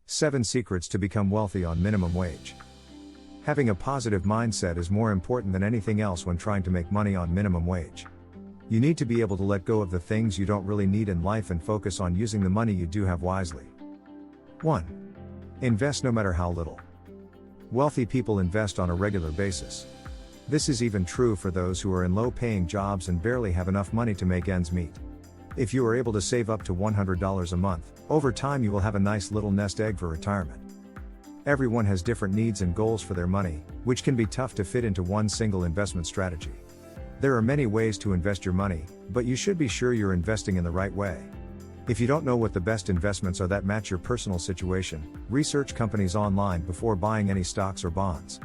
7 Secrets to Become Wealthy on Minimum Wage. Having a positive mindset is more important than anything else when trying to make money on minimum wage. You need to be able to let go of the things you don't really need in life and focus on using the money you do have wisely. 1. Invest no matter how little. Wealthy people invest on a regular basis. This is even true for those who are in low-paying jobs and barely have enough money to make ends meet. If you are able to save up to $100 a month, over time you will have a nice little nest egg for retirement. Everyone has different needs and goals for their money, which can be tough to fit into one single investment strategy. There are many ways to invest your money, but you should be sure you're investing in the right way. If you don't know what the best investments are that match your personal situation, research companies online before buying any stocks or bonds.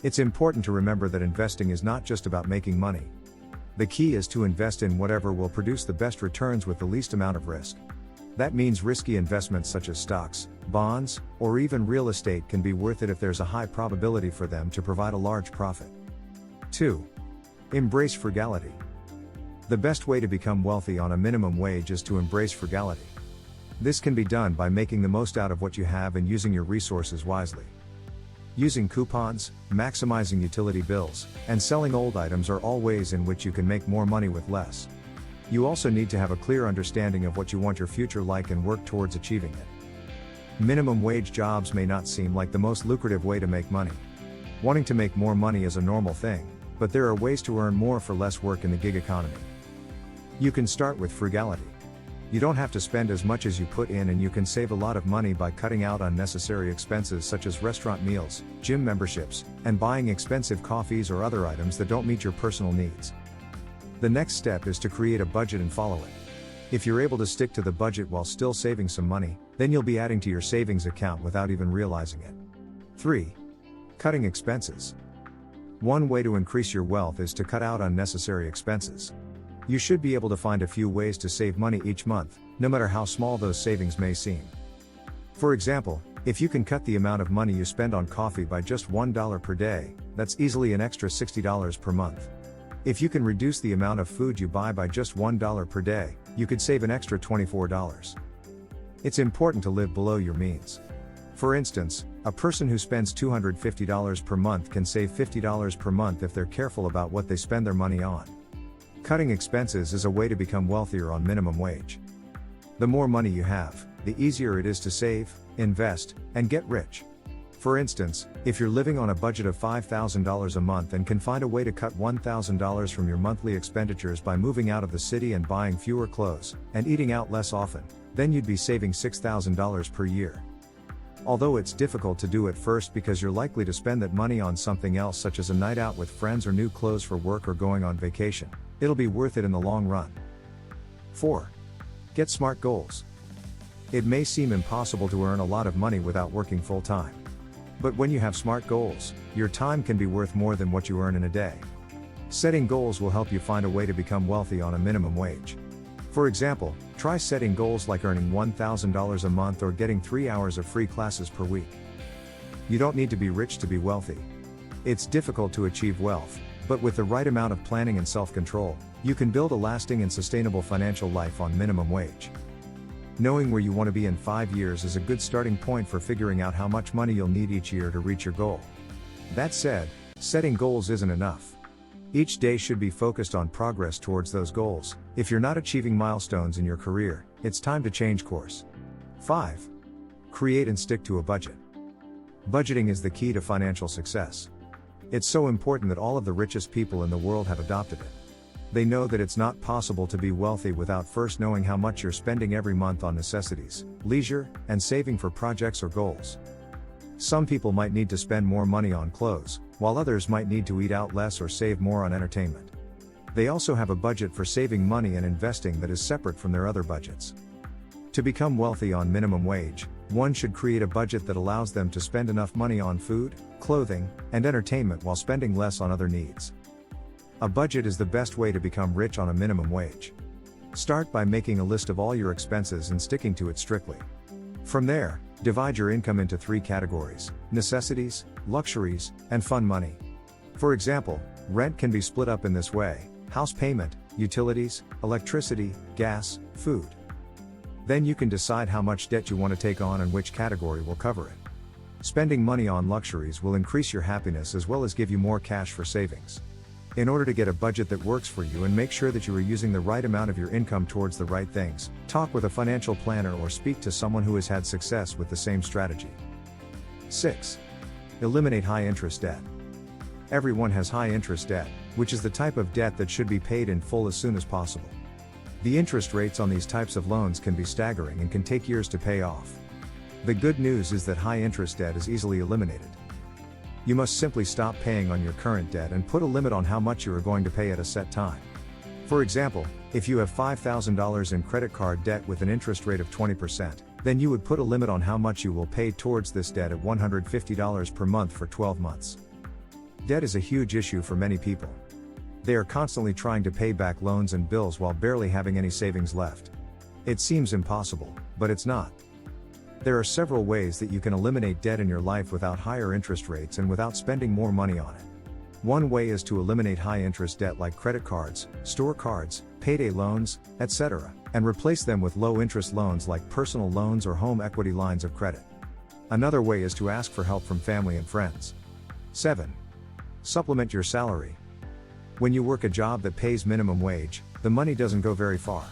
It's important to remember that investing is not just about making money. The key is to invest in whatever will produce the best returns with the least amount of risk. That means risky investments such as stocks, bonds, or even real estate can be worth it if there's a high probability for them to provide a large profit. 2. Embrace frugality. The best way to become wealthy on a minimum wage is to embrace frugality. This can be done by making the most out of what you have and using your resources wisely. Using coupons, maximizing utility bills, and selling old items are all ways in which you can make more money with less. You also need to have a clear understanding of what you want your future like and work towards achieving it. Minimum wage jobs may not seem like the most lucrative way to make money. Wanting to make more money is a normal thing, but there are ways to earn more for less work in the gig economy. You can start with frugality. You don't have to spend as much as you put in, and you can save a lot of money by cutting out unnecessary expenses such as restaurant meals, gym memberships, and buying expensive coffees or other items that don't meet your personal needs. The next step is to create a budget and follow it. If you're able to stick to the budget while still saving some money, then you'll be adding to your savings account without even realizing it. 3. Cutting expenses. One way to increase your wealth is to cut out unnecessary expenses. You should be able to find a few ways to save money each month, no matter how small those savings may seem. For example, if you can cut the amount of money you spend on coffee by just $1 per day, that's easily an extra $60 per month. If you can reduce the amount of food you buy by just $1 per day, you could save an extra $24. It's important to live below your means. For instance, a person who spends $250 per month can save $50 per month if they're careful about what they spend their money on. Cutting expenses is a way to become wealthier on minimum wage. The more money you have, the easier it is to save, invest, and get rich. For instance, if you're living on a budget of $5,000 a month and can find a way to cut $1,000 from your monthly expenditures by moving out of the city and buying fewer clothes, and eating out less often, then you'd be saving $6,000 per year. Although it's difficult to do at first because you're likely to spend that money on something else such as a night out with friends or new clothes for work or going on vacation, it'll be worth it in the long run. 4. Get smart goals. It may seem impossible to earn a lot of money without working full-time. But when you have smart goals, your time can be worth more than what you earn in a day. Setting goals will help you find a way to become wealthy on a minimum wage. For example, try setting goals like earning $1,000 a month or getting 3 hours of free classes per week. You don't need to be rich to be wealthy. It's difficult to achieve wealth, but with the right amount of planning and self-control, you can build a lasting and sustainable financial life on minimum wage. Knowing where you want to be in 5 years is a good starting point for figuring out how much money you'll need each year to reach your goal. That said, setting goals isn't enough. Each day should be focused on progress towards those goals. If you're not achieving milestones in your career, it's time to change course. 5. Create and stick to a budget. Budgeting is the key to financial success. It's so important that all of the richest people in the world have adopted it. They know that it's not possible to be wealthy without first knowing how much you're spending every month on necessities, leisure, and saving for projects or goals. Some people might need to spend more money on clothes, while others might need to eat out less or save more on entertainment. They also have a budget for saving money and investing that is separate from their other budgets. To become wealthy on minimum wage, one should create a budget that allows them to spend enough money on food, clothing, and entertainment while spending less on other needs. A budget is the best way to become rich on a minimum wage. Start by making a list of all your expenses and sticking to it strictly. From there, divide your income into 3 categories: necessities, luxuries, and fun money. For example, rent can be split up in this way: house payment, utilities, electricity, gas, food. Then you can decide how much debt you want to take on and which category will cover it. Spending money on luxuries will increase your happiness as well as give you more cash for savings. In order to get a budget that works for you and make sure that you are using the right amount of your income towards the right things, talk with a financial planner or speak to someone who has had success with the same strategy. 6. Eliminate high interest debt. Everyone has high interest debt, which is the type of debt that should be paid in full as soon as possible. The interest rates on these types of loans can be staggering and can take years to pay off. The good news is that high interest debt is easily eliminated. You must simply stop paying on your current debt and put a limit on how much you are going to pay at a set time. For example, if you have $5,000 in credit card debt with an interest rate of 20%, then you would put a limit on how much you will pay towards this debt at $150 per month for 12 months. Debt is a huge issue for many people. They are constantly trying to pay back loans and bills while barely having any savings left. It seems impossible, but it's not. There are several ways that you can eliminate debt in your life without higher interest rates and without spending more money on it. One way is to eliminate high interest debt like credit cards, store cards, payday loans, etc., and replace them with low interest loans like personal loans or home equity lines of credit. Another way is to ask for help from family and friends. 7. Supplement your salary. When you work a job that pays minimum wage, the money doesn't go very far.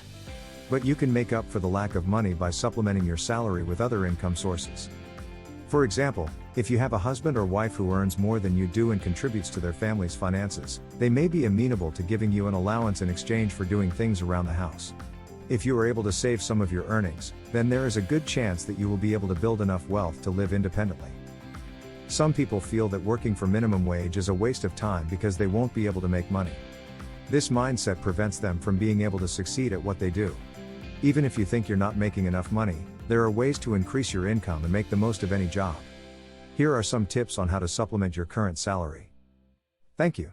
But you can make up for the lack of money by supplementing your salary with other income sources. For example, if you have a husband or wife who earns more than you do and contributes to their family's finances, they may be amenable to giving you an allowance in exchange for doing things around the house. If you are able to save some of your earnings, then there is a good chance that you will be able to build enough wealth to live independently. Some people feel that working for minimum wage is a waste of time because they won't be able to make money. This mindset prevents them from being able to succeed at what they do. Even if you think you're not making enough money, there are ways to increase your income and make the most of any job. Here are some tips on how to supplement your current salary. Thank you.